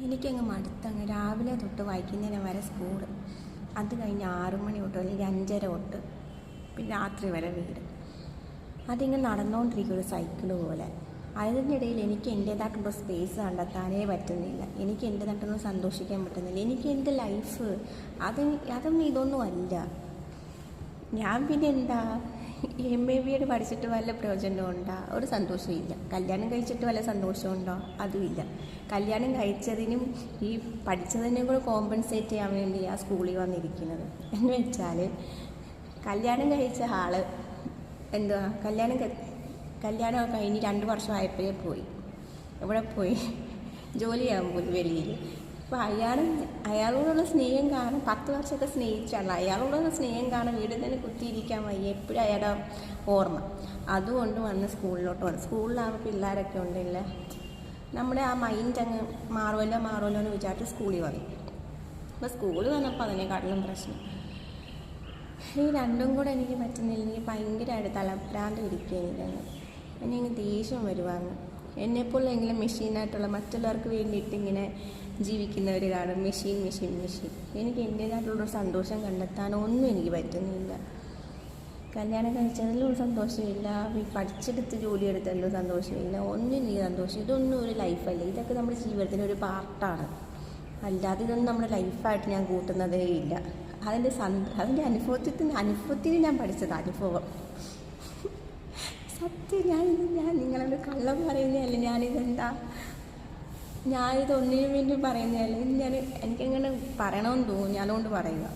എനിക്കങ്ങ് മടുത്തങ്ങ് രാവിലെ തൊട്ട് വൈകുന്നേരം വരെ സ്കൂൾ, അത് കഴിഞ്ഞ് 6 മണി തൊട്ട് അല്ലെങ്കിൽ 5:30 തൊട്ട് പിന്നെ രാത്രി വരെ വീട്. അതിങ്ങനെ നടന്നുകൊണ്ടിരിക്കും ഒരു സൈക്കിൾ പോലെ. അതിൻ്റെ ഇടയിൽ എനിക്ക് എൻ്റേതായിട്ടുള്ള സ്പേസ് കണ്ടെത്താനേ പറ്റുന്നില്ല. എനിക്ക് എൻ്റേതായിട്ടൊന്നും സന്തോഷിക്കാൻ പറ്റുന്നില്ല. എനിക്ക് എൻ്റെ ലൈഫ് അതൊന്നും ഇതൊന്നും അല്ല. ഞാൻ പിന്നെ എന്താ MABA പഠിച്ചിട്ട് വല്ല പ്രയോജനമുണ്ടോ? ഒരു സന്തോഷമില്ല. കല്യാണം കഴിച്ചിട്ട് വല്ല സന്തോഷമുണ്ടോ? അതുമില്ല. കല്യാണം കഴിച്ചതിനും ഈ പഠിച്ചതിനും കൂടെ കോമ്പൻസേറ്റ് ചെയ്യാൻ വേണ്ടി ആ സ്കൂളിൽ വന്നിരിക്കുന്നത് എന്ന് വെച്ചാൽ, കല്യാണം കഴിച്ച ആൾ എന്തുവാ കല്യാണം കഴിഞ്ഞ് 2 വർഷമായപ്പോഴേ പോയി. ഇവിടെ പോയി ജോലി ചെയ്യാൻ പോയി വെളിയിൽ. അപ്പോൾ അയാളോടുള്ള സ്നേഹം കാണാൻ 10 വർഷമൊക്കെ സ്നേഹിച്ചാണ്. അയാളോടുള്ള സ്നേഹം കാണാൻ വീട്ടിൽ തന്നെ കുത്തിയിരിക്കാൻ വയ്യ. എപ്പോഴും അയാളുടെ ഓർമ്മ. അതുകൊണ്ട് വന്ന് സ്കൂളിലോട്ട് വന്നു. സ്കൂളിലാകുമ്പോൾ പിള്ളേരൊക്കെ ഉണ്ടല്ല, നമ്മുടെ ആ മൈൻഡ് അങ്ങ് മാറുമല്ലോ എന്ന് വിചാരിച്ച് സ്കൂളിൽ വന്നു. അപ്പോൾ സ്കൂളിൽ വന്നപ്പോൾ അതിനെക്കാട്ടിലും പ്രശ്നം. ഈ രണ്ടും കൂടെ എനിക്ക് പറ്റുന്നില്ല. എനിക്ക് ഭയങ്കരമായിട്ട് തലഭ്രാന്ത് ഇരിക്കുക. എനിക്കങ്ങ് ദേഷ്യം വരുവാങ്ങ്. എന്നെപ്പോലെങ്കിലും മെഷീനായിട്ടുള്ള മറ്റുള്ളവർക്ക് വേണ്ടിയിട്ട് ഇങ്ങനെ ജീവിക്കുന്നവർ കാണും. മെഷീൻ. എനിക്ക് എൻ്റേതായിട്ടുള്ളൊരു സന്തോഷം കണ്ടെത്താനൊന്നും എനിക്ക് പറ്റുന്നില്ല. കല്യാണം കഴിച്ചതിലും സന്തോഷമില്ല, പഠിച്ചെടുത്ത് ജോലിയെടുത്തതിലും സന്തോഷമില്ല. ഒന്നും എനിക്ക് സന്തോഷം. ഇതൊന്നും ഒരു ലൈഫല്ല. ഇതൊക്കെ നമ്മുടെ ജീവിതത്തിൻ്റെ ഒരു പാർട്ടാണ്. അല്ലാതെ ഇതൊന്നും നമ്മുടെ ലൈഫായിട്ട് ഞാൻ കൂട്ടുന്നതേ ഇല്ല. അതിൻ്റെ അനുഭവത്തിൽ ഞാൻ പഠിച്ചത് അനുഭവം. സത്യം. ഞാൻ നിങ്ങളോട് കള്ളം പറയുന്നതല്ല. ഞാനിതൊന്നിനു വേണ്ടി പറയുന്നതല്ല. എനിക്കങ്ങനെ പറയണമെന്ന് തോന്നി, അതുകൊണ്ട് പറയുക.